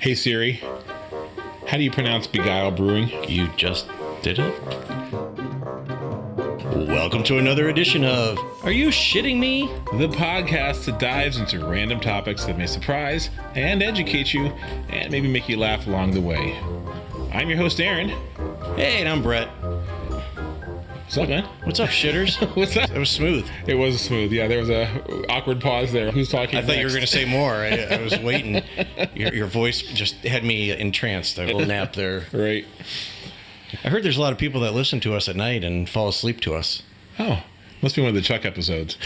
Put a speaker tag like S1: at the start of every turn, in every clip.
S1: Hey Siri, how do you pronounce Beguile Brewing?
S2: You just did it? Welcome to another edition of Are You Shitting Me?
S1: The podcast that dives into random topics that may surprise and educate you and maybe make you laugh along the way. I'm your host, Aaron.
S2: Hey, and I'm Brett.
S1: What's up, man?
S2: What's up, shitters?
S1: What's up?
S2: It was smooth.
S1: It was smooth. Yeah, there was a awkward pause there. Who's talking
S2: I thought you were going to say more. I was waiting. Your voice just had me entranced. A little nap there.
S1: Right.
S2: I heard there's a lot of people that listen to us at night and fall asleep to us.
S1: Oh, must be one of the Chuck episodes.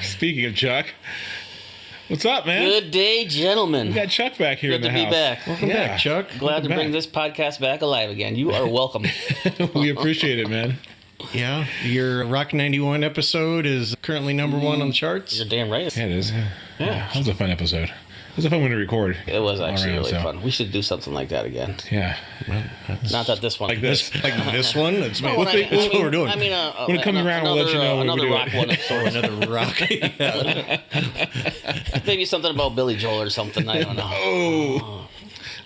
S1: Speaking of Chuck, what's up, man?
S3: Good day, gentlemen.
S1: We got Chuck back here in the house.
S3: Good to be back.
S2: Welcome back, Chuck.
S3: Glad to bring this podcast back alive again. You are welcome.
S1: We appreciate it, man.
S2: Yeah, your Rock 91 episode is currently number one on the charts.
S3: You're damn right.
S1: Yeah, it is. Yeah, that was a fun episode. It was a fun one to record.
S3: It was actually really fun. We should do something like that again.
S1: Yeah.
S3: Well, not that this one.
S1: Like this.
S2: Like this one? That's
S3: No,
S2: what we're doing.
S3: I mean,
S1: when it comes around, we'll let you know when we
S3: another
S1: do
S3: rock one of sorts.
S2: Another rock. Yeah.
S3: Maybe something about Billy Joel or something. I don't know.
S1: Oh.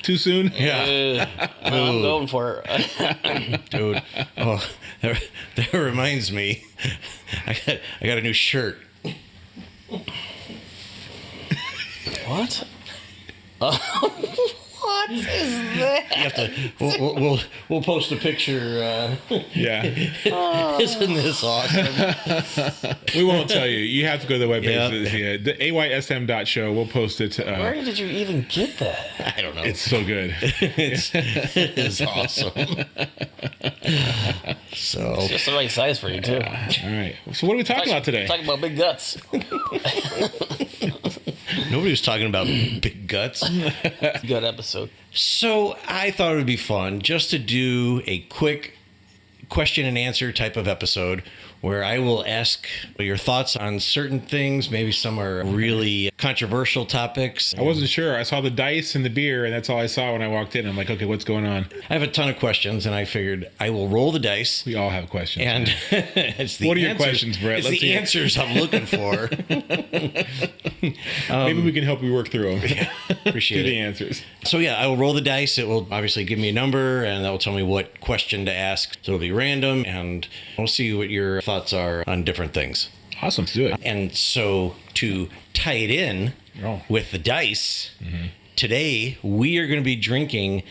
S1: Too soon?
S2: Yeah.
S3: I'm going for it.
S2: Dude. Oh, that reminds me. I got a new shirt.
S3: What? What is that?
S2: You have to. We'll post a picture.
S1: Yeah.
S2: Isn't this awesome?
S1: We won't tell you. You have to go to the webpage.
S2: Yeah.
S1: Yeah. The aysm.show. We'll post it.
S3: Where did you even get that?
S2: I don't know.
S1: It's so good.
S2: It is awesome. So
S3: It's just the right size for you, too.
S1: All right. So what are we talking about today?
S3: Talking about big guts.
S2: nobody was talking about big guts.
S3: Good episode.
S2: So I thought it would be fun just to do a quick question and answer type of episode where I will ask your thoughts on certain things. Maybe some are really controversial topics.
S1: I wasn't sure. I saw the dice and the beer, and that's all I saw when I walked in. I'm like, okay, what's going on?
S2: I have a ton of questions, and I figured I will roll the dice.
S1: We all have questions.
S2: And it's the
S1: What are your
S2: answers-
S1: questions, Brett?
S2: It's
S1: Let's
S2: the
S1: hear it.
S2: answers I'm looking for.
S1: Maybe we can help you work through them.
S2: Appreciate
S1: Do the
S2: it.
S1: answers.
S2: So yeah, I will roll the dice. It will obviously give me a number, and that will tell me what question to ask. So it'll be random, and we'll see what your thoughts are on different things.
S1: Awesome. Let's do it.
S2: And so to tie it in with the dice, today we are going to be drinking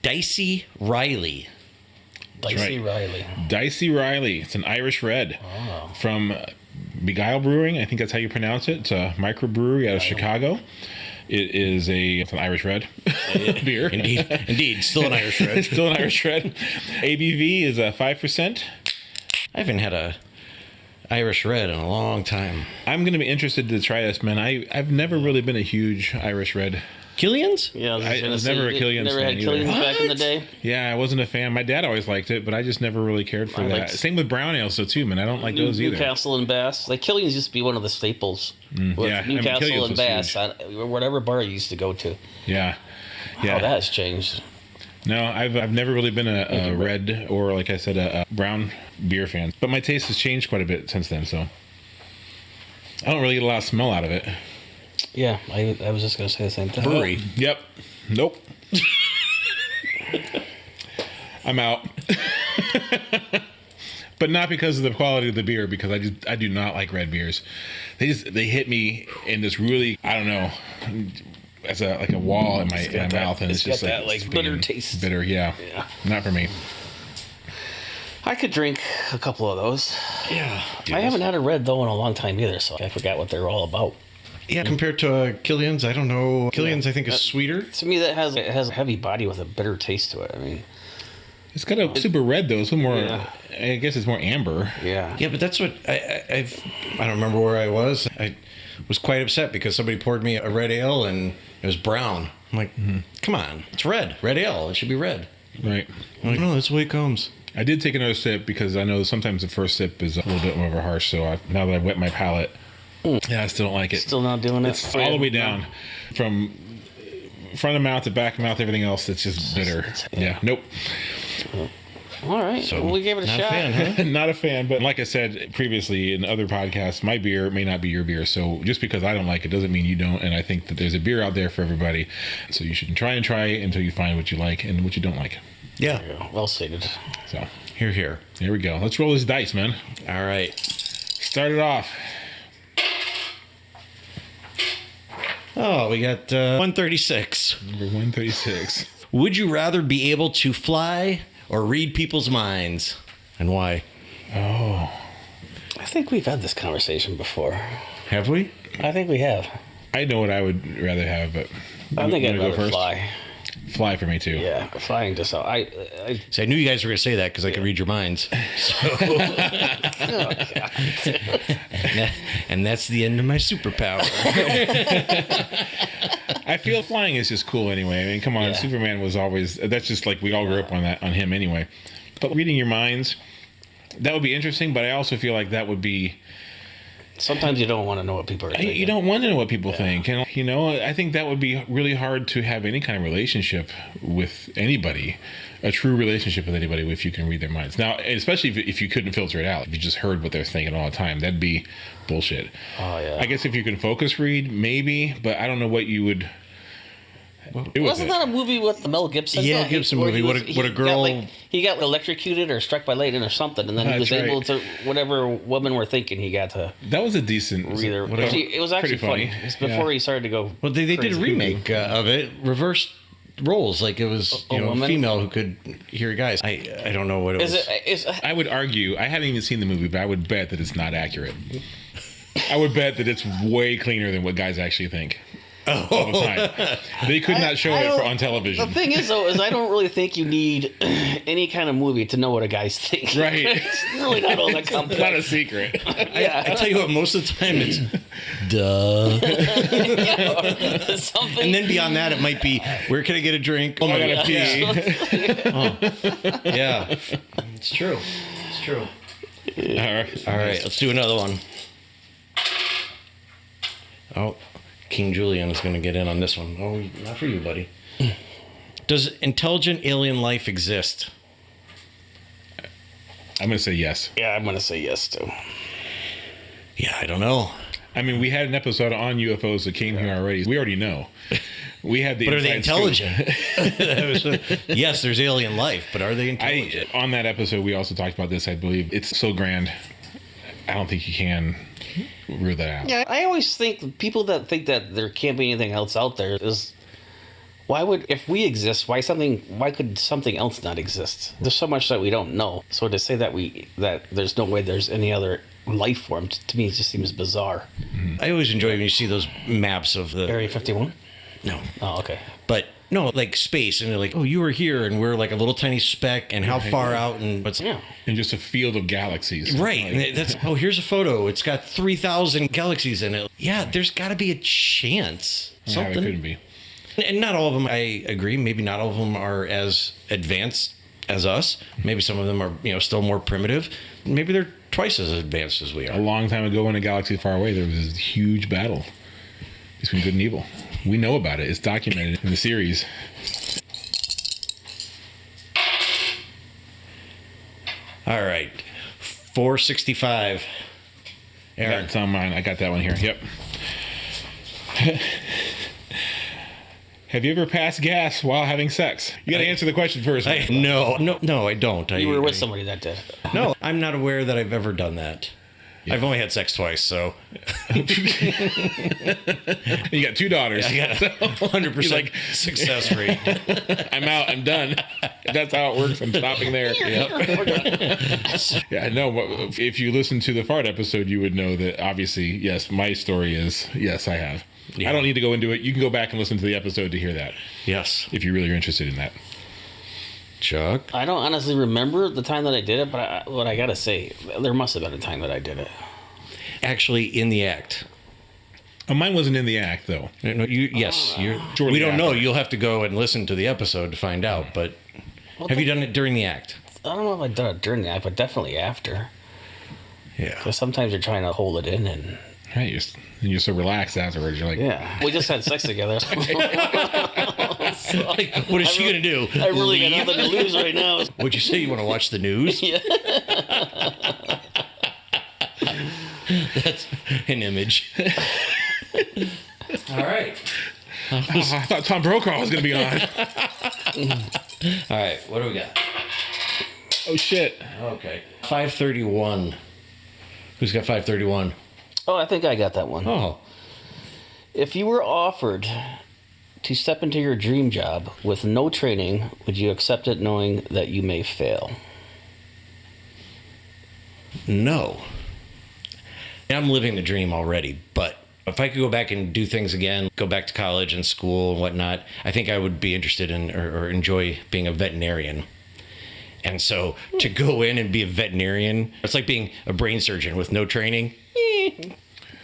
S2: Dicey Riley.
S3: Dicey
S1: right.
S3: Riley.
S1: Dicey Riley. It's an Irish red from Beguile Brewing. I think that's how you pronounce it. It's a microbrewery out of Chicago. It's an Irish red beer.
S2: Indeed, still an Irish red.
S1: Still an Irish red. ABV is 5%.
S2: I haven't had a Irish red in a long time.
S1: I'm going to be interested to try this, man. I've never really been a huge Irish red.
S2: Killian's?
S3: Yeah,
S1: I was never a Killian's
S3: Never
S1: fan
S3: had Killian's
S1: either.
S3: back in the day.
S1: Yeah, I wasn't a fan. My dad always liked it, but I just never really cared for
S3: I
S1: that.
S3: liked-
S1: Same with brown ales, though, too, man. I don't like those either.
S3: Newcastle and Bass. Like Killian's used to be one of the staples. With
S1: yeah, I mean,
S3: Newcastle
S1: Killian's
S3: and
S1: was
S3: Bass, whatever bar you used to go to.
S1: Yeah.
S3: How
S1: Yeah.
S3: that has changed.
S1: No, I've never really been a red or, like I said, a brown beer fan. But my taste has changed quite a bit since then, so I don't really get a lot of smell out of it.
S3: Yeah, I was just going to say the same thing.
S2: Brewery.
S1: Yep. Nope. I'm out. But not because of the quality of the beer, because I do not like red beers. They hit me in this really, I don't know, as like a wall in my mouth, and it's
S3: got
S1: just
S3: that, like, bitter
S1: being
S3: taste.
S1: Bitter, yeah. Not for me.
S3: I could drink a couple of those.
S2: Yeah.
S3: I haven't had a red, though, in a long time either, so I forgot what they're all about.
S2: Yeah, compared to Killian's, I don't know. Killian's, I think, is sweeter.
S3: To me, it has a heavy body with a bitter taste to it. I mean,
S1: It's got a super red, though. It's a little more,
S3: Yeah.
S1: I guess it's more amber.
S3: yeah.
S2: Yeah, but that's what I don't remember where I was. I was quite upset because somebody poured me a red ale and it was brown. I'm like, come on, it's red ale. It should be red.
S1: Right.
S2: I'm like, no, that's the way it comes.
S1: I did take another sip because I know sometimes the first sip is a little bit more of a harsh. So now that I've wet my palate, yeah, I still don't like it.
S3: Still not doing it.
S1: It's all the way down from front of mouth to back of mouth, everything else. It's just bitter. Yeah. Nope.
S3: All right.
S2: So,
S3: well, we gave it a
S2: not a
S3: shot.
S2: fan, huh?
S1: Not a fan, but like I said previously in other podcasts, my beer may not be your beer. So just because I don't like it doesn't mean you don't. And I think that there's a beer out there for everybody. So you should try it until you find what you like and what you don't like.
S2: Yeah.
S3: There you go. Well stated.
S1: So
S2: Here.
S1: here we go. Let's roll this dice, man.
S2: All right.
S1: Start it off.
S2: Oh, we got 136.
S1: Number 136.
S2: Would you rather be able to fly or read people's minds? And why?
S1: Oh.
S3: I think we've had this conversation before.
S2: Have we?
S3: I think we have.
S1: I know what I would rather have, but
S3: I think I'd
S1: wanna
S3: rather fly.
S1: Fly for me too.
S3: Yeah, flying just out.
S2: See, I knew you guys were going to say that because I could read your minds. So. And that's the end of my superpower.
S1: I feel flying is just cool anyway. I mean, come on,
S3: Yeah.
S1: Superman was always, that's just like we all grew up on him anyway. But reading your minds, that would be interesting, but I also feel like that would be,
S3: Sometimes you don't want to know what people are thinking.
S1: you don't want to know what people think. And, I think that would be really hard to have any kind of relationship with anybody, a true relationship with anybody if you can read their minds. Now, especially if you couldn't filter it out, if you just heard what they're thinking all the time, that'd be bullshit.
S3: Oh, yeah.
S1: I guess if you can focus read, maybe, but I don't know what you would do with
S3: Wasn't
S1: it.
S3: that a movie with the Mel Gibson?
S2: Yeah, Gibson
S3: where
S2: movie.
S3: he
S2: What a girl-
S3: he got electrocuted or struck by lightning or something, and then he
S1: That's
S3: was able
S1: right.
S3: to, whatever women were thinking, he got to
S1: That was a decent
S3: read her.
S1: whatever.
S3: It was actually
S1: Pretty
S3: funny. It's before he started to go.
S2: Well, they did a
S3: crazy.
S2: remake of it, reversed roles. Like it was
S3: A
S2: a
S3: woman?
S2: female who could hear guys. I don't know what it
S3: Is
S2: was.
S3: it? Is
S1: I would argue, I haven't even seen the movie, but I would bet that it's not accurate. I would bet that it's way cleaner than what guys actually think. All the time. They could not show
S3: I
S1: it
S3: don't-
S1: on television.
S3: The thing is, though, is I don't really think you need any kind of movie to know what a guy's thinking.
S1: Right.
S3: It's really not all that
S1: It's not a
S3: complex.
S1: secret.
S3: Yeah.
S2: I tell you what, most of the time it's duh.
S3: Something.
S2: And then beyond that, it might be, where can I get a drink? Oh
S1: I
S2: my
S1: gotta
S2: God.
S1: pee.
S2: Yeah. It's true. It's true.
S1: All right.
S2: All right, let's do another one. Oh, King Julian is going to get in on this one. Oh, not for you, buddy. Does intelligent alien life exist?
S1: I'm going to say yes.
S3: Yeah, I'm gonna say yes too.
S2: Yeah, I don't know.
S1: I mean, we had an episode on UFOs that came here already. We already know. We had the
S2: But are they
S1: inside scoop.
S2: intelligent? Yes, there's alien life, but are they intelligent?
S1: On that episode, we also talked about this, I believe. It's so grand. I don't think you can rule that out.
S3: Yeah, I always think people that think that there can't be anything else out there is if we exist, why could something else not exist? There's so much that we don't know. So to say that there's no way there's any other life form, to me it just seems bizarre.
S2: I always enjoy when you see those maps of the...
S3: Area 51?
S2: No.
S3: Oh, okay.
S2: But no, like space, and they're like, oh, you were here, and we're like a little tiny speck, and how
S1: Right.
S2: far out, and what's...
S3: Yeah.
S1: In just a field of galaxies.
S2: Right.
S1: Like,
S2: And that's, oh, here's a photo. It's got 3,000 galaxies in it. Yeah, there's got to be a chance.
S1: yeah, it
S2: Something.
S1: couldn't be.
S2: And not all of them, I agree. Maybe not all of them are as advanced as us. Maybe some of them are, still more primitive. Maybe they're twice as advanced as we
S1: A
S2: are.
S1: long time ago in a galaxy far away, there was this huge battle between good and evil. We know about it. It's documented in the series.
S2: All right. 465. Aaron.
S1: That's on mine. I got that one here. Yep. Have you ever passed gas while having sex? You got to answer the question first.
S2: No, I don't.
S3: You were with somebody that did.
S2: No, I'm not aware that I've ever done that. Yeah. I've only had sex twice, so.
S1: You got 2 daughters.
S2: I got 100%
S1: like-
S2: success rate.
S1: I'm out. I'm done. If that's how it works, I'm stopping there. Yeah, no. If you listen to the fart episode, you would know that obviously, yes, my story is yes, I have.
S2: Yeah.
S1: I don't need to go into it. You can go back and listen to the episode to hear that
S2: Yes.
S1: if you really are interested in that.
S2: Chuck?
S3: I don't honestly remember the time that I did it, but what I gotta say, there must have been a time that I did it.
S2: Actually, in the act.
S1: Oh, mine wasn't in the act though.
S2: No, yes.
S1: Shortly
S2: We don't know.
S1: after.
S2: You'll have to go and listen to the episode to find out. But have you done it during the act?
S3: I don't know if I did it during the act, but definitely after.
S2: Yeah.
S3: Because sometimes you're trying to hold it in, and
S1: Right, you're so relaxed afterwards. You're like,
S3: yeah, we just had sex together.
S2: Like, what is she going to do?
S3: I really
S2: Leave?
S3: got nothing to lose right now.
S2: Would you say you want to watch the news?
S3: Yeah.
S2: That's an image. All right.
S1: I thought Tom Brokaw was going to be on.
S2: All right. What do we got?
S1: Oh, shit.
S2: Okay. 531. Who's got 531?
S3: Oh, I think I got that one.
S2: Oh.
S3: If you were offered to step into your dream job with no training, would you accept it knowing that you may fail?
S2: No. I'm living the dream already, but if I could go back and do things again, go back to college and school and whatnot, I think I would be interested in or enjoy being a veterinarian. And so to go in and be a veterinarian, it's like being a brain surgeon with no training.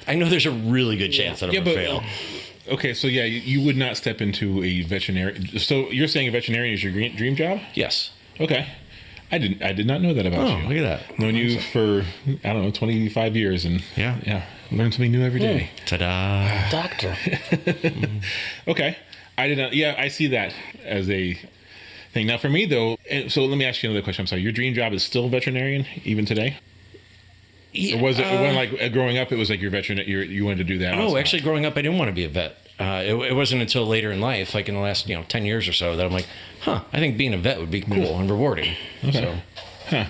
S2: I know there's a really good chance that I'm going to fail.
S1: Okay, so yeah, you would not step into a veterinary. So you're saying a veterinarian is your dream job?
S2: Yes.
S1: Okay. I did not know that about you.
S2: Look at that.
S1: Known you for, I don't know, 25 years, and
S2: Yeah.
S1: learn something new every day.
S2: Ta-da.
S3: Doctor.
S1: Okay. I did not. Yeah, I see that as a thing. Now, for me though, so let me ask you another question. I'm sorry. Your dream job is still veterinarian even today?
S2: Yeah,
S1: Or was it when, like, growing up, it was like your you wanted to do that?
S2: No,
S1: also?
S2: actually, growing up, I didn't want to be a vet. It wasn't until later in life, like in the last 10 years or so, that I'm like, I think being a vet would be cool and rewarding.
S1: Okay.
S2: So,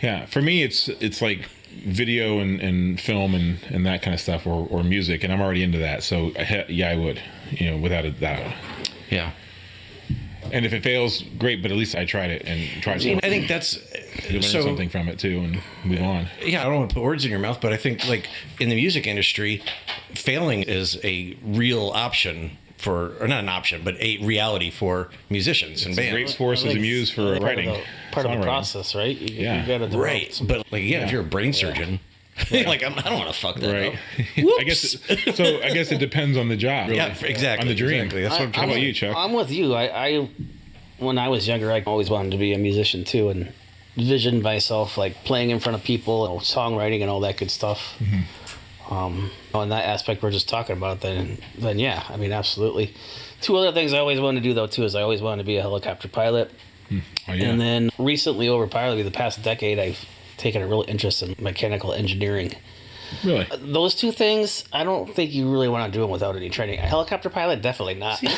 S1: Yeah. For me, it's like video and film and that kind of stuff, or music, and I'm already into that. So yeah, I would, without a doubt.
S2: yeah.
S1: And if it fails, great. But at least I tried it and tried
S2: I think that's
S1: to learn something from it too, and move on.
S2: Yeah, I don't want to put words in your mouth, but I think like in the music industry, failing is a real option or not an option, but a reality for musicians and
S1: It's a
S2: bands.
S1: great force as a muse for writing.
S3: Part of the
S1: songwriting.
S3: process, right? You
S1: Yeah.
S3: gotta develop
S2: Right,
S3: some-
S2: but like if you're a brain surgeon, like I don't want to fuck that
S1: Right.
S2: up.
S1: I guess it depends on the job. Really.
S2: Yeah, exactly.
S1: On the dream.
S2: Exactly. That's what I'm
S1: How about you, Chuck?
S3: I'm with you. I when I was younger, I always wanted to be a musician too, and visioned myself like playing in front of people, songwriting, and all that good stuff. On that aspect we're just talking about, then yeah, I mean, absolutely. Two other things I always wanted to do though too is I always wanted to be a helicopter pilot.
S1: Oh, yeah.
S3: And then recently, over probably the past decade, I've taken a real interest in mechanical engineering.
S1: Really?
S3: Those two things, I don't think you really want to do them without any training. A helicopter pilot, definitely not.
S2: Right?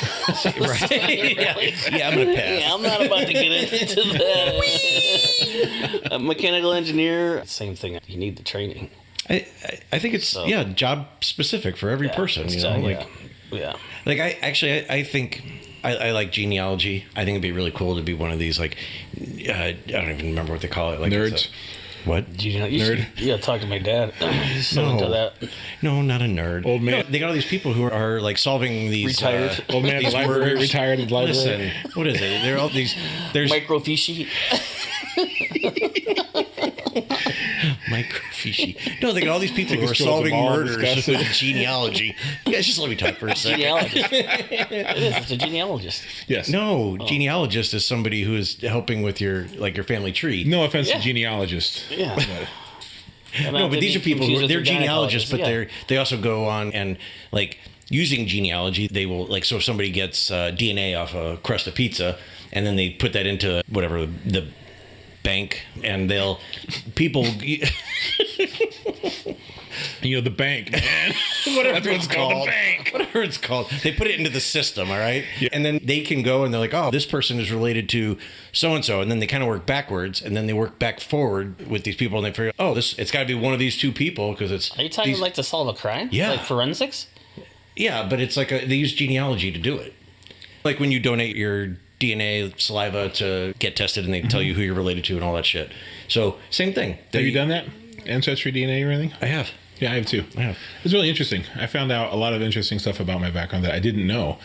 S2: yeah, I'm gonna pass.
S3: Yeah, I'm not about to get into that. A mechanical engineer, same thing. You need the training.
S2: I think it's job specific for every person.
S3: Yeah.
S2: Like I think I like genealogy. I think it'd be really cool to be one of these like I don't even remember what they call it. Like
S1: Nerds.
S2: What?
S3: Nerd. Yeah, talk to my dad. He's so into that.
S2: No, not a nerd.
S1: Old man.
S2: No, they got all these people who are like solving these
S3: Retired.
S1: Old man at the
S2: these
S1: library,
S2: words.
S1: retired at the library.
S2: Listen, what is it? They're all these. There's
S3: Microfiche.
S2: microfiche. No, they got all these people
S1: Take
S2: who
S1: a
S2: are
S1: stroll at the
S2: solving
S1: mall,
S2: murders
S1: discuss
S2: with
S1: it.
S2: genealogy. You guys just let me talk for a second.
S3: Genealogist. It is. It's a genealogist.
S1: Yes.
S2: No, genealogist is somebody who is helping with your family tree.
S1: No offense
S3: Yeah.
S1: to genealogists.
S3: Yeah.
S2: No, but these are people who they're genealogists, but they also go on and like using genealogy. They will like so if somebody gets DNA off a crust of pizza, and then they put that into whatever the bank, and they'll people.
S1: The bank, man. Whatever it's called, the bank.
S2: Whatever it's called. They put it into the system, all right?
S1: Yeah.
S2: And then they can go and they're like, oh, this person is related to so-and-so. And then they kind of work backwards, and then they work back forward with these people, and they figure, oh, it's got to be one of these two people because it's...
S3: Are you talking
S2: these-
S3: like to solve a crime?
S2: Yeah.
S3: Like forensics?
S2: Yeah, but it's like they use genealogy to do it. Like when you donate your DNA saliva to get tested and they tell you who you're related to and all that shit. So, same thing.
S1: Have you done that? Ancestry DNA or anything?
S2: I have.
S1: Yeah, I have too.
S2: I have.
S1: It's really interesting. I found out a lot of interesting stuff about my background that I didn't know.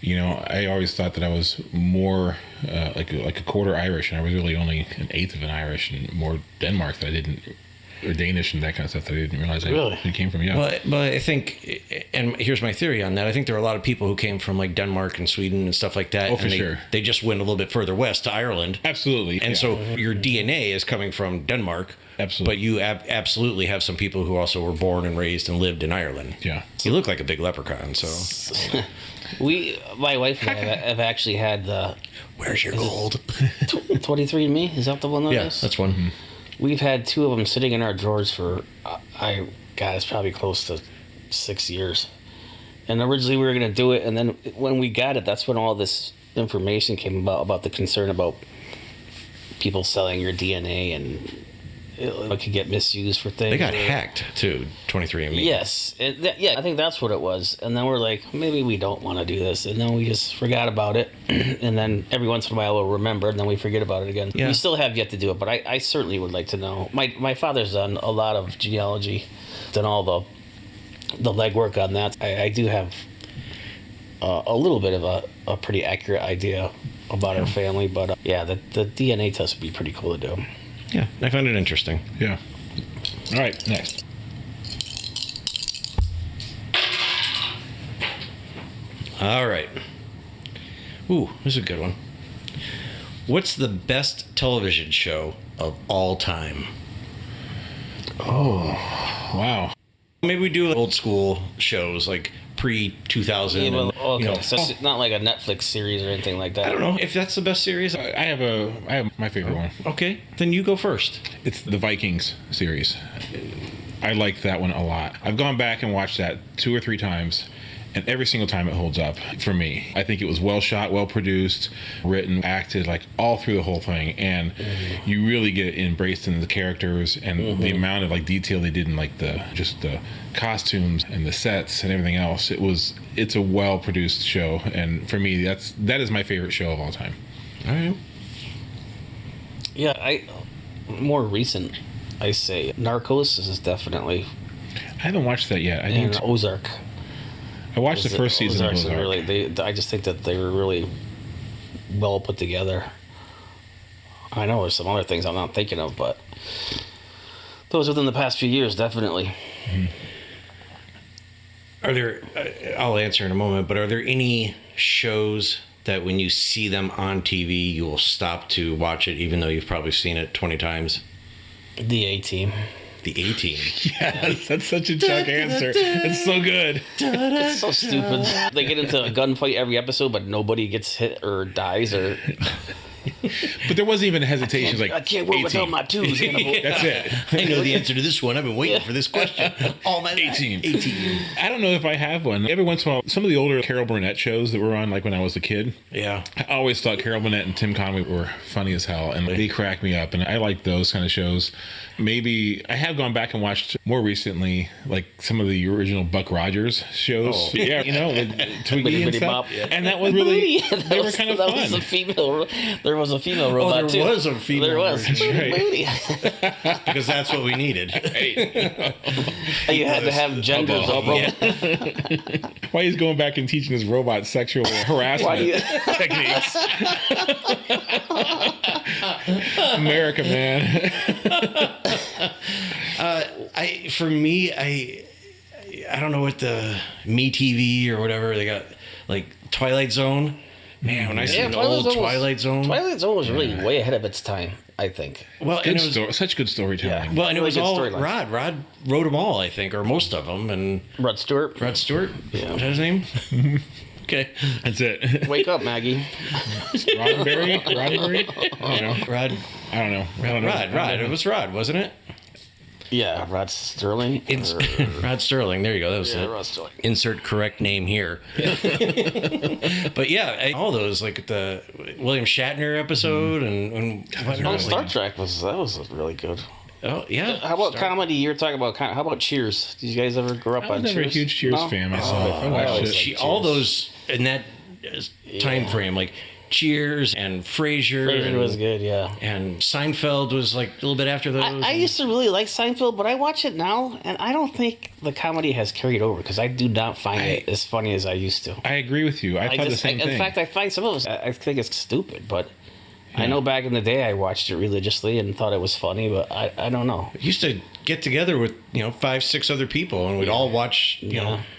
S1: I always thought that I was more like a quarter Irish, and I was really only an eighth of an Irish, and more Denmark that I didn't or Danish and that kind of stuff that I didn't realize
S3: Really?
S1: it came from. Yeah.
S2: Well, but I think, and here's my theory on that. I think there are a lot of people who came from like Denmark and Sweden and stuff like that.
S1: Oh, for
S2: and
S1: sure.
S2: They just went a little bit further west to Ireland.
S1: Absolutely.
S2: And
S1: yeah.
S2: so your DNA is coming from Denmark.
S1: Absolutely.
S2: But you absolutely have some people who also were born and raised and lived in Ireland.
S1: Yeah.
S2: You look like a big leprechaun, so.
S3: My wife and I have actually had the
S2: Where's your gold?
S3: 23andMe. Is that the one that
S2: Yeah,
S3: is?
S2: that's one.
S1: Mm-hmm.
S3: We've had 2 of them sitting in our drawers for, it's probably close to 6 years. And originally we were going to do it, and then when we got it, that's when all this information came about the concern about people selling your DNA and it could get misused for things.
S2: They got hacked, too, 23andMe.
S3: Yes. I think that's what it was. And then we're like, maybe we don't want to do this. And then we just forgot about it. And then every once in a while we'll remember, and then we forget about it again.
S2: Yeah.
S3: We still have yet to do it, but I certainly would like to know. My father's done a lot of genealogy, done all the legwork on that. I do have a little bit of a pretty accurate idea about our family. But the DNA test would be pretty cool to do.
S2: Yeah, I find it interesting.
S1: Yeah. All right, next.
S2: All right. Ooh, this is a good one. What's the best television show of all time?
S1: Wow.
S2: Maybe we do old school shows like pre-2000.
S3: Yeah, well, okay,
S2: you know,
S3: so it's not like a Netflix series or anything like that.
S2: I don't know if that's the best series.
S1: I have my favorite one.
S2: Okay, then you go first.
S1: It's the Vikings series. I like that one a lot. I've gone back and watched that 2 or 3 times, and every single time it holds up for me. I think it was well shot, well produced, written, acted, like all through the whole thing, and you really get embraced in the characters and the amount of like detail they did in like the costumes and the sets and everything else. It's a well produced show, and for me that is my favorite show of all time.
S2: All right.
S3: Yeah, more recent, I say Narcos is definitely,
S1: I haven't watched that yet.
S3: and Ozark.
S1: I watched the first season of
S3: Ozark's
S1: Ozark.
S3: really, I just think that they were really well put together. I know there's some other things I'm not thinking of, but those within the past few years, definitely.
S2: Are there? I'll answer in a moment. But are there any shows that when you see them on TV, you will stop to watch it, even though you've probably seen it 20 times?
S3: The A-Team.
S2: The A-Team.
S1: Yes, that's such a Chuck answer. It's so good.
S3: It's so stupid. They get into a gunfight every episode, but nobody gets hit or dies or.
S1: But there wasn't even hesitation.
S3: I can't work
S1: 18.
S3: without my twos. Hannibal.
S1: That's it.
S2: I know the answer to this one. I've been waiting for this question all my life.
S1: 18.
S2: 18.
S1: I don't know if I have one. Every once in a while, some of the older Carol Burnett shows that were on, like when I was a kid,
S2: Yeah.
S1: I always thought Carol Burnett and Tim Conway were funny as hell, and they crack me up, and I like those kind of shows. Maybe I have gone back and watched more recently, like some of the original Buck Rogers shows.
S2: Oh.
S1: Yeah, with Twiggy and
S3: Bitty
S1: stuff.
S3: Bop, yeah.
S1: And that was really, they were kind of
S3: that
S1: fun.
S3: Was a female, there was a female robot
S2: there
S3: too.
S2: was a female
S3: There was.
S2: version.
S1: Right.
S3: Booty.
S2: Because that's what we needed.
S1: Hey,
S3: You had to have genders.
S1: why he's going back and teaching his robot sexual harassment
S3: Why do you-
S1: techniques? America, man.
S2: For me, I don't know what the Me TV or whatever they got, like Twilight Zone. Man, when I see an old Twilight Zone.
S3: Twilight Zone was really way ahead of its time, I think.
S2: Well, and
S1: Good
S2: it was,
S1: story, such good storytelling.
S3: Yeah.
S2: well, and it
S3: Really
S2: was
S3: good
S2: all
S3: storyline.
S2: Rod. Rod wrote them all, I think, or most of them. And
S3: Rod Stewart.
S2: Rod Stewart,
S3: Yeah.
S2: is that his name? Okay.
S1: That's it.
S3: Wake up, Maggie.
S1: Roddenberry? Roddenberry? I don't know.
S2: Rod.
S1: I don't know.
S2: Rod. It was Rod, wasn't it?
S3: Yeah, Rod Sterling.
S2: Rod Sterling. There you go. That was
S3: Yeah,
S2: it.
S3: Rod Sterling.
S2: Insert correct name here. But yeah, all those, like the William Shatner episode and whatnot.
S3: Oh, Star Trek was really good.
S2: Oh yeah.
S3: How about
S2: Star-
S3: comedy? You were talking about. How about Cheers? Did you guys ever grow up
S1: I was
S3: on
S1: never
S3: Cheers?
S1: a huge Cheers
S3: No?
S1: fan myself. I
S3: I
S1: watched
S3: always
S1: it.
S3: liked
S2: all
S3: Cheers.
S2: those in that time frame, like Cheers and Frasier.
S3: Frasier
S2: and,
S3: was good, yeah.
S2: And Seinfeld was like a little bit after those.
S3: I used to really like Seinfeld, but I watch it now, and I don't think the comedy has carried over because I do not find it as funny as I used to.
S1: I agree with you. I thought the same thing.
S3: In fact, I find some of it, I think it's stupid, but I know back in the day I watched it religiously and thought it was funny, but I don't know.
S2: It used to get together with 5, 6 other people, and we'd all watch.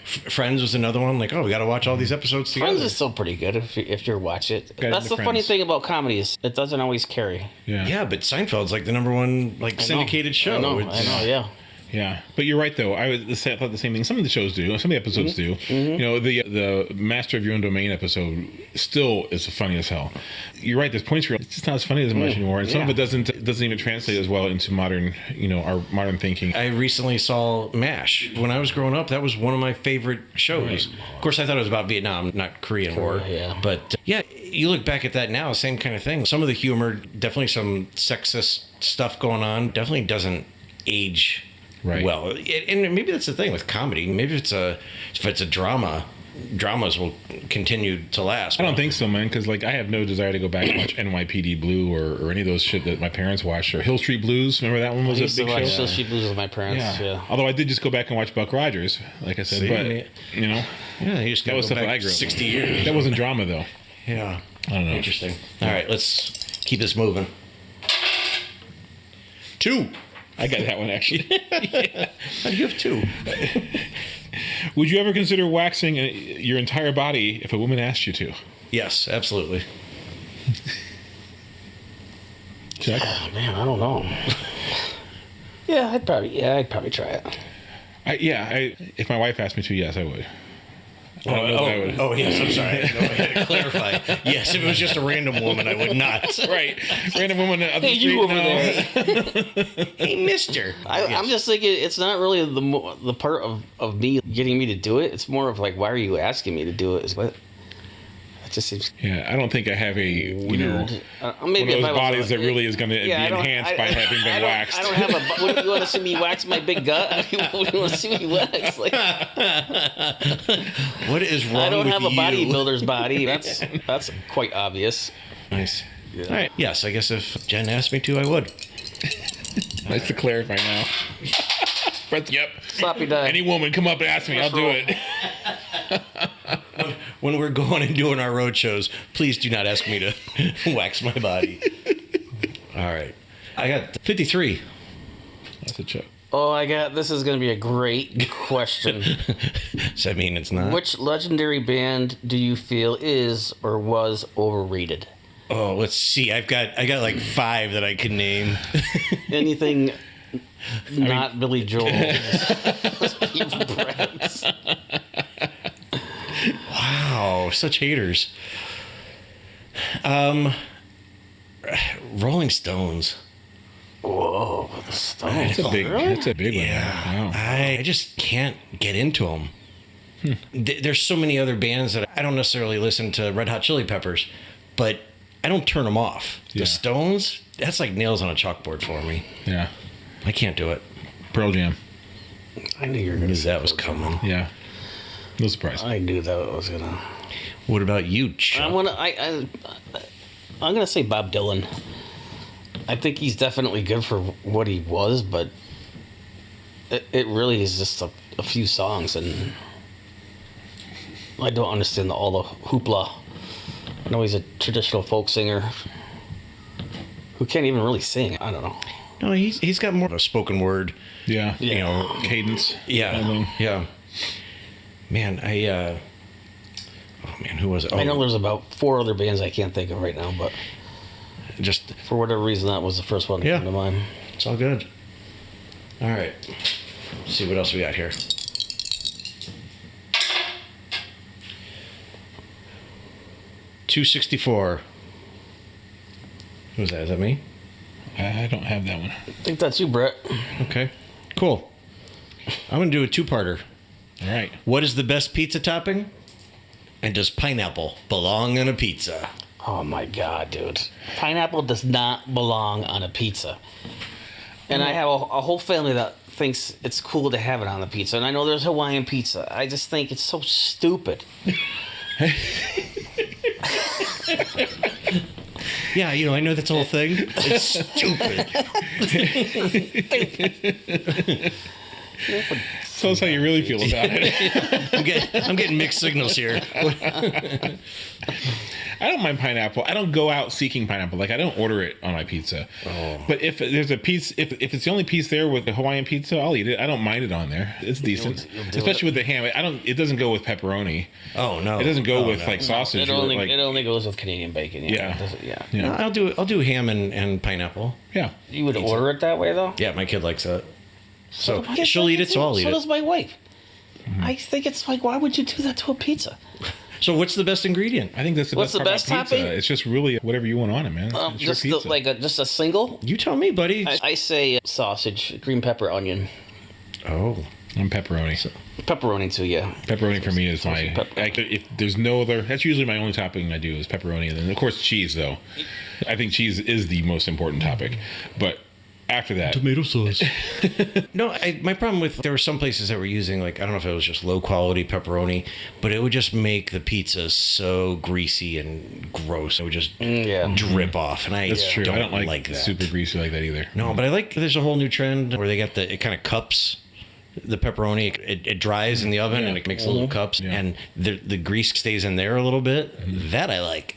S2: Friends was another one. Like, oh, we got to watch all these episodes together.
S3: Friends is still pretty good if you watch it.
S1: Got
S3: That's
S1: into
S3: the funny
S1: Friends.
S3: thing about comedy is it doesn't always carry.
S2: Yeah, but Seinfeld's like the number one syndicated show.
S3: I know,
S2: It's-
S3: yeah.
S1: Yeah, but you're right though. I thought the same thing. Some of the shows do. Some of the episodes do. The Master of Your Own Domain episode still is funny as hell. You're right. There's points where it's just not as funny as much anymore, and some of it doesn't even translate as well into modern, our modern thinking.
S2: I recently saw MASH. When I was growing up, that was one of my favorite shows.
S1: Right.
S2: Of course, I thought it was about Vietnam, not Korean War.
S3: Yeah.
S2: But you look back at that now, same kind of thing. Some of the humor, definitely some sexist stuff going on, definitely doesn't age well. And maybe that's the thing with comedy. Maybe if it's a drama, dramas will continue to last.
S1: I don't think so, man, because I have no desire to go back and watch NYPD Blue or any of those shit that my parents watched, or Hill Street Blues. Remember that one was
S3: I
S1: a
S3: used to
S1: big
S3: watch
S1: show?
S3: Hill Street Blues with my parents. Yeah.
S1: Although I did just go back and watch Buck Rogers, like I said,
S2: See,
S1: but
S2: Yeah, you just
S1: that
S2: got
S1: was
S2: to go
S1: stuff that I
S2: back
S1: grew up
S2: 60
S1: with.
S2: years.
S1: That wasn't drama though.
S2: Yeah.
S1: I don't know.
S2: Interesting. All right, let's keep this moving. 2.
S1: I got that one actually.
S2: How do you have 2?
S1: Would you ever consider waxing your entire body if a woman asked you to?
S2: Yes, absolutely.
S1: Chuck?
S3: Oh, man, I don't know. I'd probably try it.
S1: If my wife asked me to, yes, I would. I don't know that I would.
S2: Oh, yes, I'm sorry. I had to clarify. Yes, if it was just a random woman, I would not.
S1: Right. Random woman on the
S3: Hey,
S1: street.
S3: you over
S1: no.
S2: there. Hey, mister.
S3: I'm just thinking it's not really the part of me getting me to do it. It's more of why are you asking me to do it? Is what it just seems
S1: Yeah, I don't think I have a
S3: weird.
S1: one of those bodies that really is going to be enhanced by having been waxed.
S3: I don't have a. What, you want to see me wax my big gut? You want to see me wax?
S2: What is wrong with you?
S3: I don't have a bodybuilder's body. That's quite obvious.
S2: Nice. Yeah. All right. Yes, I guess if Jen asked me to, I would.
S1: Nice to clarify now. But yep.
S3: Sloppy die.
S1: Any woman come up and ask me, I'll do it.
S2: When we're going and doing our road shows, please do not ask me to wax my body. All right. I got 53.
S1: That's a Chuck.
S3: Oh, this is going to be a great question.
S2: Does that mean it's not?
S3: Which legendary band do you feel is or was overrated?
S2: Oh, let's see. I got like 5 that I can name.
S3: Anything not Billy Joel. Evil Brats.
S2: Wow, such haters. Rolling Stones.
S3: Whoa, the Stones.
S1: That's a big one.
S2: Yeah.
S1: Wow.
S2: I just can't get into them. There's so many other bands that I don't necessarily listen to. Red Hot Chili Peppers, but I don't turn them off.
S1: Yeah.
S2: The Stones, that's like nails on a chalkboard for me.
S1: Yeah.
S2: I can't do it.
S1: Pearl Jam.
S3: I knew you were
S2: I
S3: going
S2: knew
S3: to
S2: that was coming.
S1: Yeah. No surprise.
S3: I knew that was going to.
S2: What about you, Chuck?
S3: I'm gonna say Bob Dylan. I think he's definitely good for what he was, but it really is just a few songs, and I don't understand all the hoopla. I know he's a traditional folk singer who can't even really sing. I don't know.
S2: No, he's got more of a spoken word.
S1: Yeah.
S3: Yeah.
S2: You know,
S1: Cadence.
S2: yeah, yeah. Man, oh man, who was it? Oh,
S3: I know there's about 4 other bands I can't think of right now, but
S2: just
S3: for whatever reason, that was the first one that
S2: Yeah.
S3: came to mind.
S2: it's all good. All right, let's see what else we got here. $264. Who's that? Is that me?
S1: I don't have that one.
S3: I think that's you, Brett.
S2: Okay, cool. I'm gonna do a 2-parter.
S1: All right.
S2: What is the best pizza topping? And does pineapple belong in a pizza?
S3: Oh my god, dude. Pineapple does not belong on a pizza. And I have a whole family that thinks it's cool to have it on the pizza. And I know there's Hawaiian pizza. I just think it's so stupid.
S2: Yeah, I know that's the whole thing. It's stupid.
S1: Tell us how you really feel about it.
S2: I'm getting mixed signals here.
S1: I don't mind pineapple. I don't go out seeking pineapple. Like, I don't order it on my pizza.
S2: Oh.
S1: But if there's a piece, if it's the only piece there with the Hawaiian pizza, I'll eat it. I don't mind it on there. It's decent,
S3: You'll do
S1: especially with the ham. It doesn't go with pepperoni.
S2: Oh no,
S1: It doesn't go with
S2: no.
S1: like sausage.
S3: It only,
S1: or like,
S3: it only goes with Canadian bacon.
S1: Yeah.
S3: It doesn't- yeah.
S1: yeah,
S2: I'll do ham and pineapple.
S1: yeah.
S3: You would order it that way, though?
S2: Yeah, my kid likes that. So
S3: Yes,
S2: she'll
S3: I
S2: eat
S3: do
S2: it, so
S3: too.
S2: I'll eat
S3: So
S2: it.
S3: does my wife.
S1: Mm-hmm.
S3: I think it's like, why would you do that to a pizza?
S2: So what's the best ingredient?
S1: I think that's the
S3: What's
S1: best
S3: the
S1: part
S3: best
S1: about pizza.
S3: topping?
S1: It's just really whatever you want on it, man. It's your
S3: Just
S1: pizza.
S3: just a single.
S2: You tell me, buddy.
S3: I say sausage, green pepper, onion,
S2: Oh,
S1: I'm pepperoni.
S3: pepperoni too. Yeah.
S1: Pepperoni for me is my.
S3: Pepper.
S1: If there's no other, that's usually my only topping I do is pepperoni, and then of course cheese. Though, I think cheese is the most important topic, but after that,
S2: tomato sauce. No, my problem with there were some places that were using like I don't know if it was just low quality pepperoni, but it would just make the pizza so greasy and gross. It would just
S3: Yeah.
S2: drip off, and I
S1: that's true. I don't like
S2: that.
S1: super greasy like that either.
S2: No, but I like there's a whole new trend where they got it kind of cups the pepperoni. It dries in the oven and it makes little cups,
S1: Yeah.
S2: and the grease stays in there a little bit. That I like.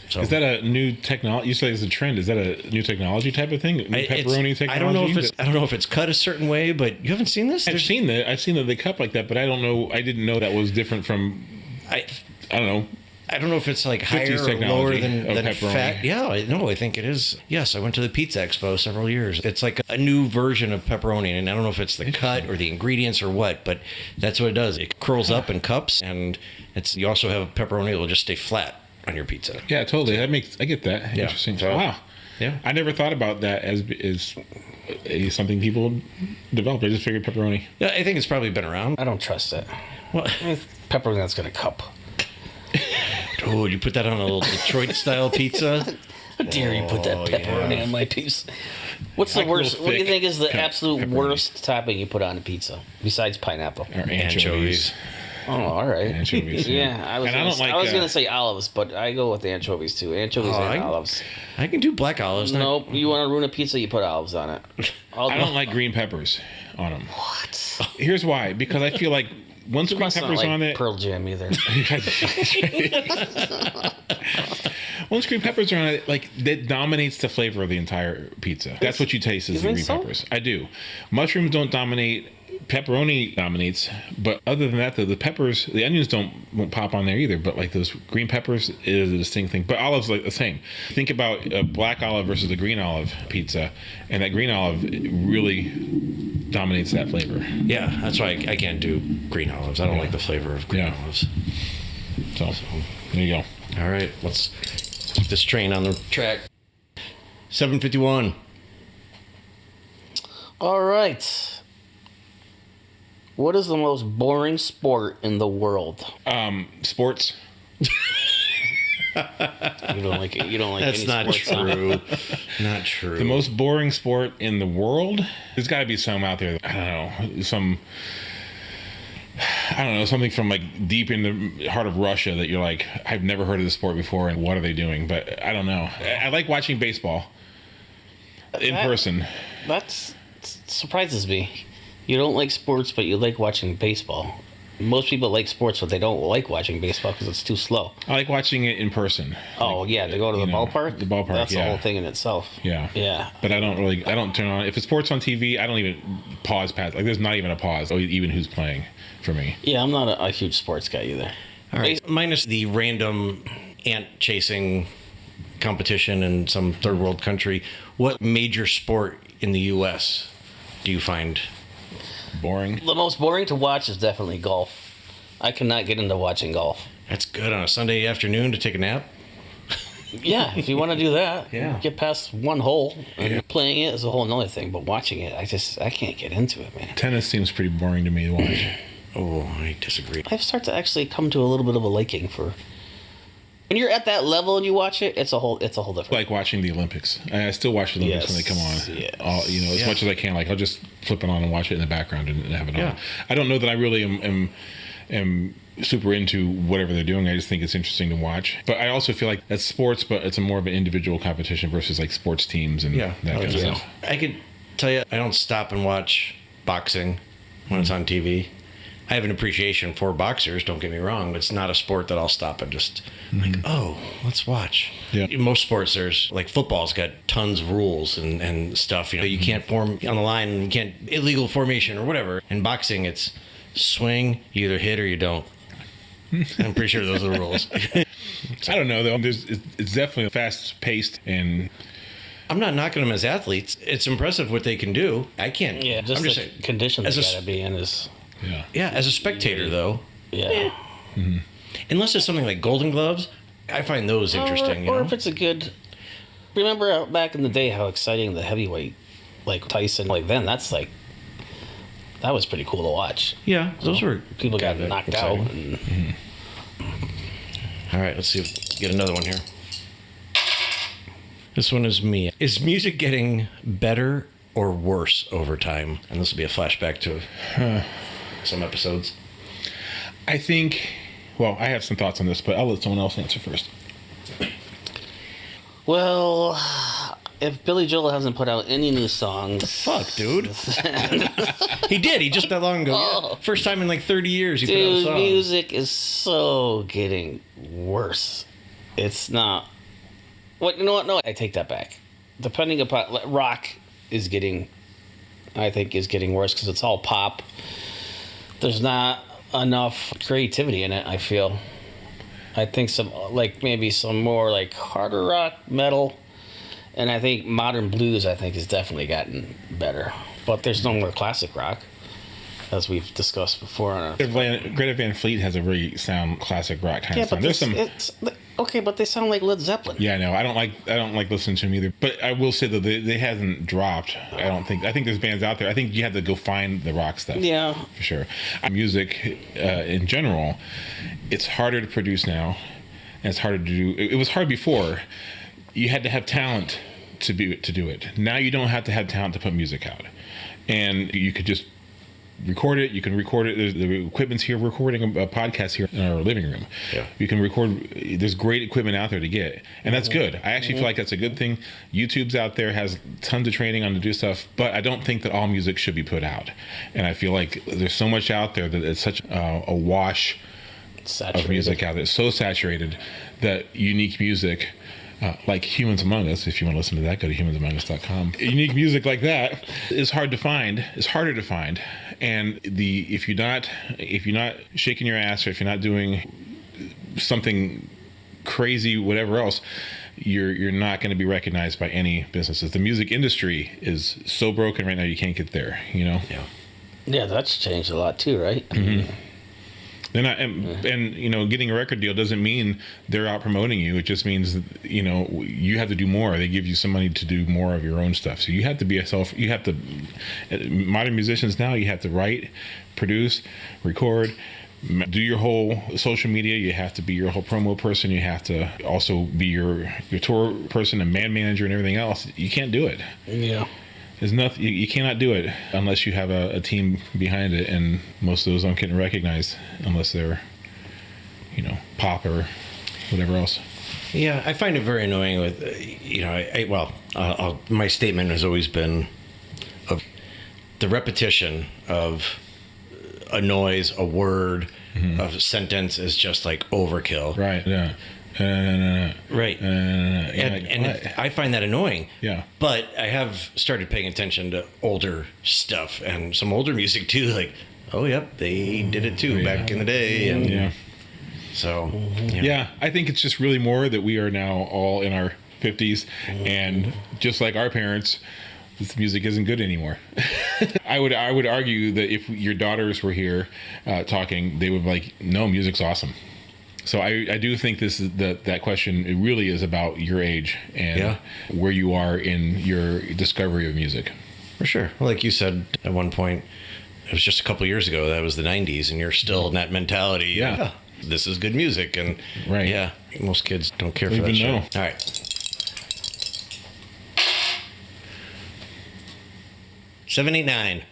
S2: So
S1: Is that a new technology? You say it's a trend. Is that a new technology type of thing? New pepperoni technology?
S2: I don't know if it's cut a certain way, but you haven't seen this.
S1: I've seen that they cut like that, but I don't know. I didn't know that was different from. I don't know.
S2: I don't know if it's like higher
S1: 50s
S2: or lower
S1: technology
S2: than
S1: of pepperoni.
S2: fat. Yeah, I think it is. Yes, I went to the Pizza Expo several years. It's like a new version of pepperoni, and I don't know if it's the cut or the ingredients or what, but that's what it does. It curls up in cups, and you also have pepperoni that will just stay flat on your pizza.
S1: Yeah, totally. I get that.
S2: Yeah.
S1: Interesting.
S2: So-
S1: Wow.
S2: Yeah.
S1: I never thought about that as something people developed. I just figured pepperoni.
S2: Yeah, I think it's probably been around.
S3: I don't trust it.
S2: Well,
S3: I mean, pepperoni that's gonna cup.
S2: oh, you put that on a little Detroit style pizza?
S3: How dare you put that
S2: Oh,
S3: pepperoni
S2: yeah.
S3: on my pizza? What's the
S1: Like a
S3: worst?
S1: little
S3: What do you
S1: thick
S3: think is the
S1: cut
S3: absolute
S1: pepperoni.
S3: worst topping you put on a pizza besides pineapple?
S1: Or
S2: Anchovies.
S3: Oh, all right.
S1: Anchovies.
S3: Yeah, I was.
S1: And I don't like,
S3: gonna say olives, but I go with anchovies too. Anchovies and olives.
S2: I can do black olives.
S3: Nope. You want to ruin a pizza? You put olives on it.
S1: I don't like green peppers on them.
S3: What?
S1: Here's why. Because I feel like once green
S3: Must not
S1: peppers
S3: like
S1: on it,
S3: Pearl Jam either.
S1: once green peppers are on it, like that dominates the flavor of the entire pizza. That's what you taste is
S3: You
S1: the
S3: think
S1: green
S3: so?
S1: peppers. I do. Mushrooms don't dominate. Pepperoni dominates, but other than that, though, the peppers, the onions won't pop on there either. But like those green peppers is a distinct thing. But olives like the same. Think about a black olive versus a green olive pizza, and that green olive really dominates that flavor.
S2: Yeah, that's why I can't do green olives. I don't like the flavor of green
S1: Yeah.
S2: olives.
S1: So there you go.
S2: All right, let's keep this train on the track. 7:51.
S3: All right. What is the most boring sport in the world?
S1: Sports.
S3: You don't like it. You don't like
S2: That's
S3: any
S2: not
S3: sports, huh?
S2: true. Not true.
S1: The most boring sport in the world? There's got to be some out there. I don't know. Something from like deep in the heart of Russia that you're like, I've never heard of this sport before, and what are they doing? But I don't know. I like watching baseball in person.
S3: That surprises me. You don't like sports, but you like watching baseball. Most people like sports, but they don't like watching baseball because it's too slow.
S1: I like watching it in person.
S3: Oh, yeah, to go to the ballpark?
S1: The ballpark,
S3: That's
S1: yeah.
S3: the whole thing in itself.
S1: Yeah.
S3: Yeah.
S1: But I don't turn on. If it's sports on TV, I don't even pause past. Like, there's not even a pause, or even who's playing for me.
S3: Yeah, I'm not a huge sports guy either.
S2: All right, minus the random ant chasing competition in some third world country, what major sport in the U.S. do you find
S1: Boring.
S3: The most boring to watch is definitely golf. I cannot get into watching golf.
S2: that's good on a Sunday afternoon to take a nap?
S3: Yeah, if you want to do that,
S2: Yeah.
S3: get past one hole. And playing it is a whole nother thing, but watching it, I can't get into it, man.
S1: Tennis seems pretty boring to me to watch.
S2: Oh, I disagree.
S3: I've started to actually come to a little bit of a liking for. When you're at that level and you watch it, it's a whole different.
S1: Like watching the Olympics. I still watch the Olympics when they come on.
S3: Yes.
S1: As much as I can. Like, I'll just flip it on and watch it in the background and have it
S2: Yeah.
S1: on. I don't know that I really am super into whatever they're doing. I just think it's interesting to watch. But I also feel like that's sports, but it's a more of an individual competition versus like sports teams and that kind of stuff.
S2: I could tell you, I don't stop and watch boxing. when it's on TV. I have an appreciation for boxers, don't get me wrong, but it's not a sport that I'll stop and just like, oh, let's watch.
S1: Yeah.
S2: In most sports, there's like football's got tons of rules and stuff. You know, you can't form on the line, and you can't illegal formation or whatever. In boxing, it's swing, you either hit or you don't. I'm pretty sure those are the rules.
S1: I don't know though. It's definitely fast paced, and
S2: I'm not knocking them as athletes. It's impressive what they can do. I can't.
S3: Yeah, just
S2: I'm
S3: the
S2: just saying,
S3: condition they
S2: as a
S3: gotta be in is.
S2: yeah, as a spectator though.
S3: Yeah.
S2: Unless it's something like Golden Gloves, I find those interesting.
S3: Or
S2: you know?
S3: if it's a good. Remember back in the day how exciting the heavyweight, like Tyson, like then that's like. That was pretty cool to watch.
S2: Yeah, those were
S3: People got
S2: kinda
S3: knocked
S2: exciting.
S3: out. And,
S2: All right, let's see if we get another one here. This one is me. Is music getting better or worse over time? And this will be a flashback to some episodes.
S1: I think. Well, I have some thoughts on this, but I'll let someone else answer first.
S3: well, if Billy Joel hasn't put out any new songs,
S2: Fuck, dude. He did. He just that long ago.
S3: Oh.
S2: Yeah. First time in like 30 years he put out a
S3: dude,
S2: song.
S3: music is so getting worse. It's not. What you know? What? No, I take that back. Depending upon rock is getting, I think is getting worse because it's all pop. There's not enough creativity in it. I feel. I think some like maybe some more like harder rock, metal, and I think modern blues. I think has definitely gotten better. But there's no more classic rock, as we've discussed before.
S1: Greta Van Fleet has a very sound classic rock kind of
S3: But
S1: sound. There's some.
S3: it's okay, but they sound like Led Zeppelin.
S1: Yeah, no, I don't like listening to them either. But I will say that they hasn't dropped. I think there's bands out there. I think you have to go find the rock stuff.
S3: Yeah.
S1: For sure. Music in general, it's harder to produce now, and it's harder to do. It was hard before. You had to have talent to do it. Now you don't have to have talent to put music out, and you could just record it. You can record it. The equipment's here. We're recording a podcast here in our living room.
S2: Yeah.
S1: You can record. There's great equipment out there to get, and that's good. I actually feel like that's a good thing. YouTube's out there, has tons of training on to do stuff, but I don't think that all music should be put out. And I feel like there's so much out there that it's such a wash of music out there. It's so saturated that unique music. Like Humans Among Us, if you want to listen to that, go to humansamongus.com. Unique music like that is hard to find. It's harder to find, and if you're not shaking your ass, or if you're not doing something crazy, whatever else, you're not going to be recognized by any businesses. The music industry is so broken right now, you can't get there. You know.
S2: Yeah.
S3: Yeah, that's changed a lot too, right?
S1: They're not, and you know, getting a record deal doesn't mean they're out promoting you. It just means that, you know, you have to do more. They give you some money to do more of your own stuff. So you have to be modern musicians now, you have to write, produce, record, do your whole social media. You have to be your whole promo person. You have to also be your tour person and man manager and everything else. You can't do it.
S3: Yeah.
S1: There's nothing you cannot do it unless you have a team behind it, and most of those aren't getting recognized unless they're, you know, pop or whatever else.
S2: Yeah, I find it very annoying with, you know, my statement has always been of the repetition of a noise, a word, a sentence is just like overkill.
S1: Right. Yeah.
S2: Right. And I find that annoying.
S1: Yeah.
S2: But I have started paying attention to older stuff and some older music too. Like, oh, yep, they did it too back in the day. And
S1: Yeah.
S2: so,
S1: Yeah, I think it's just really more that we are now all in our 50s, and just like our parents, this music isn't good anymore. I would argue that if your daughters were here talking, they would be like, no, music's awesome. So I do think this is that question. It really is about your age and where you are in your discovery of music.
S2: For sure. Well, like you said at one point, it was just a couple of years ago. That was the 90s, and you're still in that mentality.
S1: Yeah.
S2: This is good music, and
S1: right.
S2: Yeah, most kids don't care
S1: Don't
S2: for that
S1: even
S2: shit.
S1: know.
S2: All right. 789.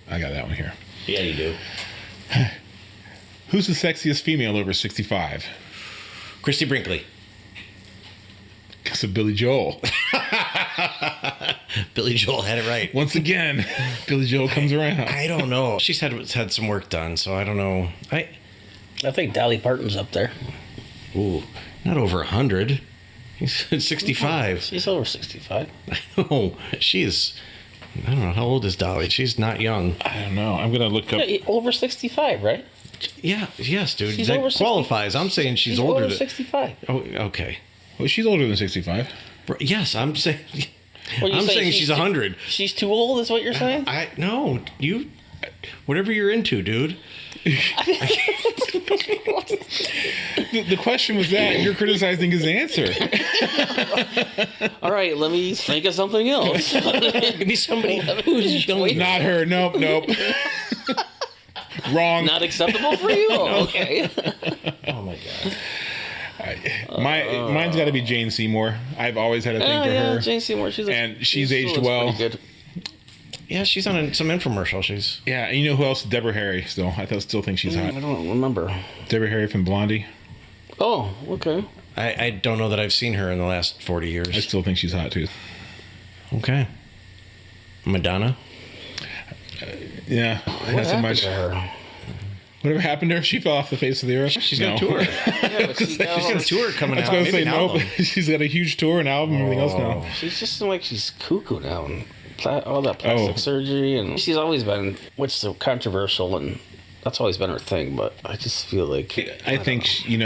S1: I got that one here.
S2: Yeah, you do.
S1: Who's the sexiest female over 65?
S2: Christy Brinkley.
S1: Because of Billy Joel.
S2: Billy Joel had it right.
S1: Once again, Billy Joel comes around.
S2: I don't know. She's had some work done, so I don't know.
S3: I think Dolly Parton's up there.
S2: Ooh, not over 100. He's 65.
S3: She's over 65.
S2: Oh, she is. I don't know. How old is Dolly? She's not young.
S1: I don't know. I'm gonna look up.
S3: Yeah, over 65, right?
S2: Yeah. Yes, dude.
S3: She's
S2: that
S3: over 60.
S2: qualifies. I'm saying she's
S3: older
S2: older
S3: than 65.
S2: Oh, okay.
S1: Well, she's older than 65.
S2: Yes, I'm saying.
S3: Well,
S2: I'm saying she's 100.
S3: She's too old, is what you're saying?
S2: No, you. Whatever you're into, dude.
S1: The question was that, and you're criticizing his answer.
S3: All right, let me think of something else.
S2: Give me somebody who's young.
S1: Not her. Nope. Wrong.
S3: Not acceptable for you? Okay.
S2: Oh my god.
S1: Mine's got to be Jane Seymour. I've always had a thing for her.
S3: Jane Seymour.
S1: She's aged well.
S3: Good.
S2: Yeah, she's on some infomercial. She's.
S1: Yeah, and you know who else? Deborah Harry. Still, still think she's hot.
S3: I don't remember.
S1: Deborah Harry from Blondie.
S3: Oh, okay.
S2: I don't know that I've seen her in the last 40 years.
S1: I still think she's hot too.
S2: Okay. Madonna.
S1: Yeah, not so much. Whatever happened to her? She fell off the face of the earth.
S2: She's got a tour.
S3: She's
S2: got a tour coming out.
S1: I was going to say
S2: Maybe an
S1: nope.
S2: album.
S1: She's got a huge tour, an album, and everything else now.
S3: She's just like she's cuckoo now, and all that plastic surgery, and she's always been, which is controversial, and that's always been her thing. But I just feel like
S1: I think she's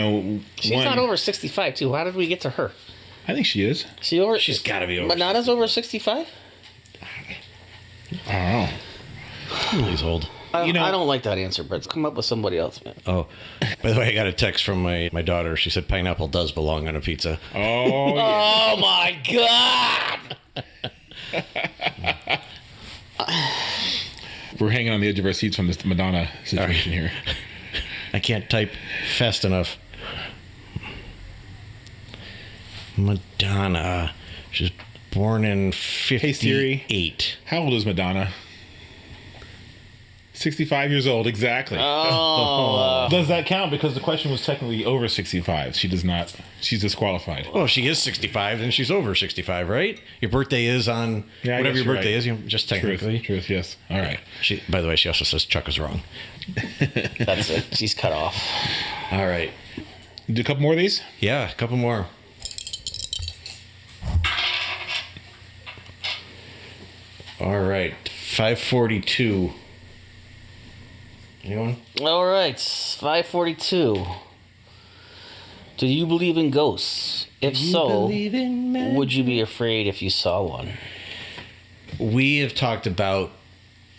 S3: not over 65 too. How did we get to her?
S1: I think she is.
S2: She's got to be over.
S3: Madonna's over 65.
S1: I don't know.
S2: He's old.
S3: I don't like that answer, but come up with somebody else, man.
S2: Oh, by the way, I got a text from my daughter. She said pineapple does belong on a pizza.
S1: Oh, yeah.
S3: Oh my god!
S1: We're hanging on the edge of our seats from this Madonna situation here.
S2: I can't type fast enough. Madonna. She's born in 58.
S1: Hey, Siri. How old is Madonna? 65 years old, exactly.
S3: Oh.
S1: Does that count? Because the question was technically over 65. She does not. She's disqualified.
S2: Well, if she is 65, then she's over 65, right? Your birthday is on whatever your birthday is, just technically.
S1: Truth, yes. All right.
S2: By the way, she also says Chuck is wrong.
S3: That's it. She's cut off.
S2: All right.
S1: Do a couple more of these?
S2: Yeah, a couple more. All right. 542. Anyone?
S3: All right, 542. Do you believe in ghosts? If so, would you be afraid if you saw one?
S2: We have talked about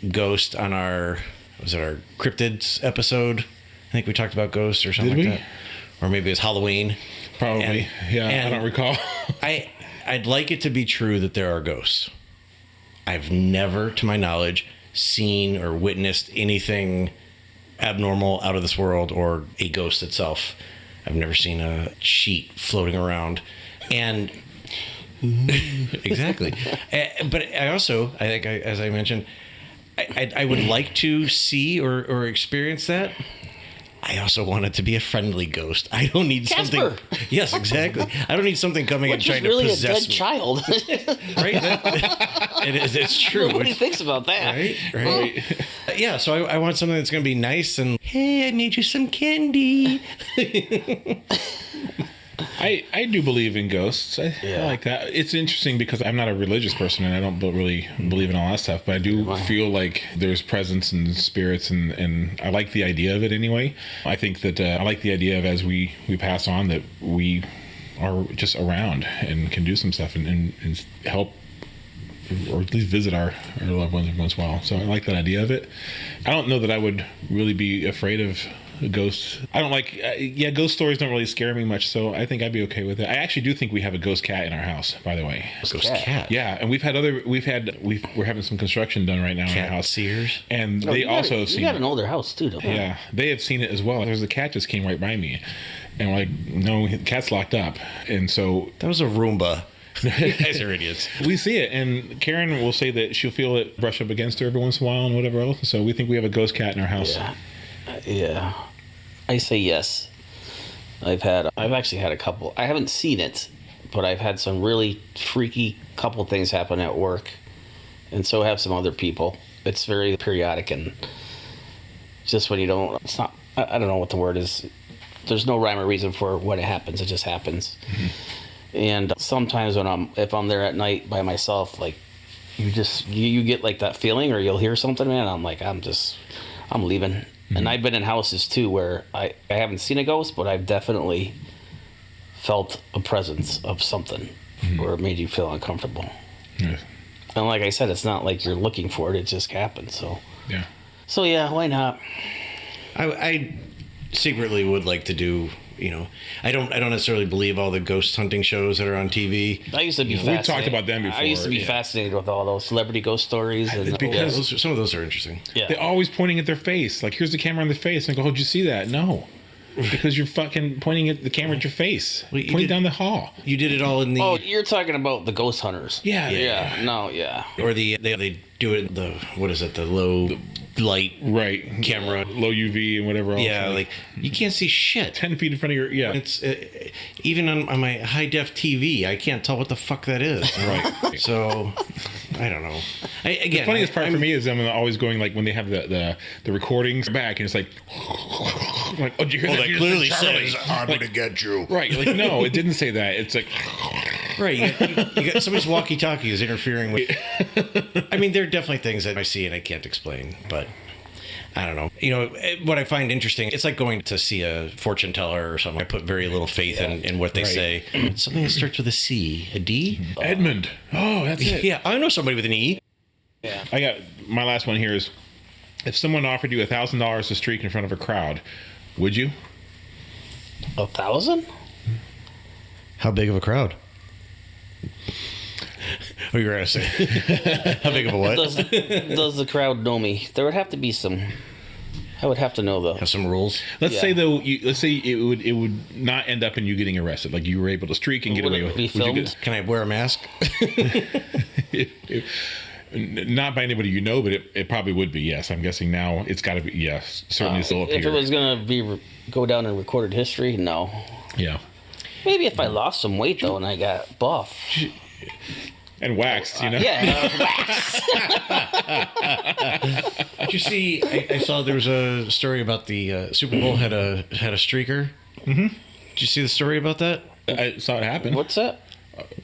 S2: ghosts on our cryptids episode. I think we talked about ghosts or something like that. Or maybe it's Halloween.
S1: Probably. I don't recall.
S2: I'd like it to be true that there are ghosts. I've never, to my knowledge, seen or witnessed anything abnormal, out of this world, or a ghost itself. I've never seen a sheet floating around, and exactly. But I think, as I mentioned, I would like to see or experience that. I also want it to be a friendly ghost. I don't need
S3: Casper.
S2: something. Yes, exactly. I don't need something coming and trying
S3: really
S2: to possess me.
S3: a dead child.
S2: Right? It is. It's true.
S3: Nobody thinks about that.
S2: Right. Yeah. So I want something that's going to be nice and hey, I made you some candy.
S1: I do believe in ghosts. I like that. It's interesting because I'm not a religious person and I don't really believe in all that stuff, but I do feel like there's presence and spirits, and I like the idea of it anyway. I think that I like the idea of, as we pass on, that we are just around and can do some stuff and help, or at least visit our loved ones every once in a while. So I like that idea of it. I don't know that I would really be afraid of ghosts. I don't like, ghost stories don't really scare me much, so I think I'd be okay with it. I actually do think we have a ghost cat in our house, by the way.
S2: Ghost cat?
S1: Yeah, and we're having some construction done right now in our house.
S2: Sears?
S1: And they also have seen it.
S3: You got an older house too, don't you?
S1: Yeah, they have seen it as well. There's a cat just came right by me, and we're like, no, the cat's locked up. And so
S2: that was a Roomba. You guys are idiots.
S1: We see it, and Karen will say that she'll feel it brush up against her every once in a while and whatever else. So we think we have a ghost cat in our house.
S3: Yeah. I say yes. I've actually had a couple. I haven't seen it, but I've had some really freaky couple things happen at work, and so have some other people. It's very periodic, and just when you don't, it's not, I don't know what the word is. There's no rhyme or reason for when it happens. It just happens. Mm-hmm. And sometimes if I'm there at night by myself, like you get like that feeling, or you'll hear something, man. I'm like, I'm leaving. Mm-hmm. And I've been in houses too where I haven't seen a ghost, but I've definitely felt a presence of something, mm-hmm. where it made you feel uncomfortable. Yeah. And like I said, it's not like you're looking for it; it just happens. So
S1: yeah.
S3: So yeah, why not?
S2: I secretly would like to do. I don't necessarily believe all the ghost hunting shows that are on TV.
S3: I used to be fascinated.
S1: We talked about them before.
S3: I used to be fascinated with all those celebrity ghost stories. And
S1: because
S2: some of those are interesting.
S3: Yeah.
S1: They're always pointing at their face. Like, here's the camera on the face. And I go, oh, did you see that? No. Because you're fucking pointing at the camera at your face. Well, pointing down the hall.
S2: You did it all in the...
S3: Oh, you're talking about the ghost hunters.
S1: Yeah.
S3: No, yeah.
S2: Or they do it the low light camera,
S1: low UV and whatever else.
S2: Yeah, like you can't see shit
S1: 10 feet in front of your
S2: It's even on my high def TV, I can't tell what the fuck that is.
S1: Right.
S2: So I don't know.
S1: The funniest part for me is them always going, like, when they have the recordings back, and it's like, oh, did you hear that?
S2: That clearly says, "I'm gonna get you."
S1: Right. Like, no, it didn't say that. It's like.
S2: Right, you got somebody's walkie-talkie is interfering with. I mean, there are definitely things that I see and I can't explain, but I don't know. What I find interesting, it's like going to see a fortune teller or something. I put very little faith in what they say. Something that starts with a C, a D.
S1: Edmund. Oh, that's it.
S2: Yeah, I know somebody with an E.
S3: Yeah.
S1: I got my last one here is: if someone offered you $1,000 to streak in front of a crowd, would you?
S3: 1,000?
S2: How big of a crowd? What you were going to say? How big of a what?
S3: Does the crowd know me? There would have to be some. I would have to know though.
S2: Have some rules.
S1: Let's say though. Let's say it would not end up in you getting arrested. Like, you were able to streak and get away with.
S3: Be filmed?
S2: Can I wear a mask?
S1: Not by anybody but it probably would be. Yes, I'm guessing now it's got to be. Yes, certainly still appear.
S3: If it was gonna go down in recorded history, no.
S1: Yeah.
S3: Maybe if I lost some weight though and I got buff.
S1: And waxed,
S3: Yeah, waxed.
S2: Did you see? I saw there was a story about the Super Bowl had a streaker.
S1: Mm-hmm.
S2: Did you see the story about that?
S1: I saw it happen.
S3: What's that?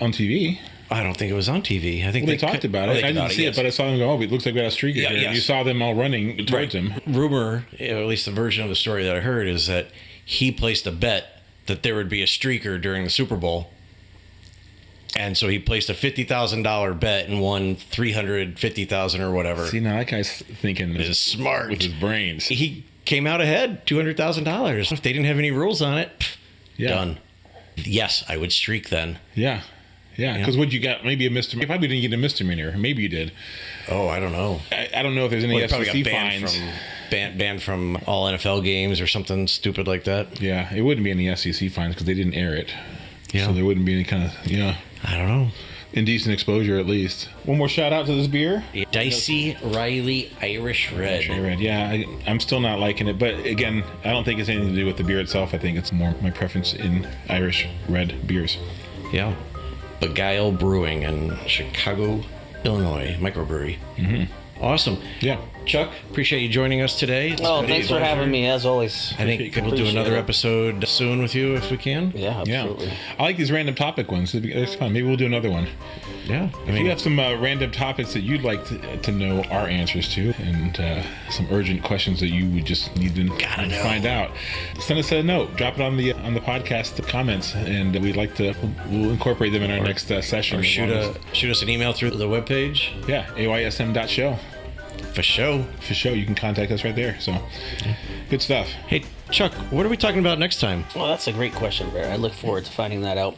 S1: On TV.
S2: I don't think it was on TV. I think
S1: they talked about it. I didn't see it, but I saw them go, oh, it looks like we got a streaker here. Yes. You saw them all running towards him.
S2: Rumor, at least the version of the story that I heard, is that he placed a bet that there would be a streaker during the Super Bowl. And so he placed a $50,000 bet and won $350,000 or whatever.
S1: See, now that guy's thinking
S2: is smart
S1: with his brains.
S2: He came out ahead, $200,000. If they didn't have any rules on it, done. Yes, I would streak then.
S1: Yeah. Because what you got? Maybe a misdemeanor. You probably didn't get a misdemeanor. Maybe you did.
S2: Oh, I don't know.
S1: I don't know if there's any FCC fines.
S2: Banned from all NFL games or something stupid like that.
S1: Yeah, it wouldn't be any FCC fines because they didn't air it.
S2: Yeah.
S1: So there wouldn't be any kind of,
S2: I don't know.
S1: Indecent exposure, at least. One more shout out to this beer.
S2: Dicey Riley Irish Red.
S1: Yeah, I'm still not liking it. But again, I don't think it's anything to do with the beer itself. I think it's more my preference in Irish red beers.
S2: Yeah. Beguile Brewing in Chicago, Illinois, microbrewery.
S1: Mm-hmm.
S2: Awesome.
S1: Yeah.
S2: Chuck, appreciate you joining us today.
S3: Thanks for having me, as always.
S2: I think we'll do another episode soon with you if we can.
S3: Yeah, absolutely.
S1: Yeah. I like these random topic ones. It's fun. Maybe we'll do another one.
S2: Yeah.
S1: If you have some random topics that you'd like to know our answers to, and some urgent questions that you would just need to find out, send us a note. Drop it on the podcast comments, and we'll incorporate them in our next session.
S2: Or shoot us an email through the webpage.
S1: Yeah, aysm.show.
S2: For show.
S1: You can contact us right there. So, good stuff.
S2: Hey, Chuck, what are we talking about next time?
S3: Well, that's a great question, Bear. I look forward to finding that out.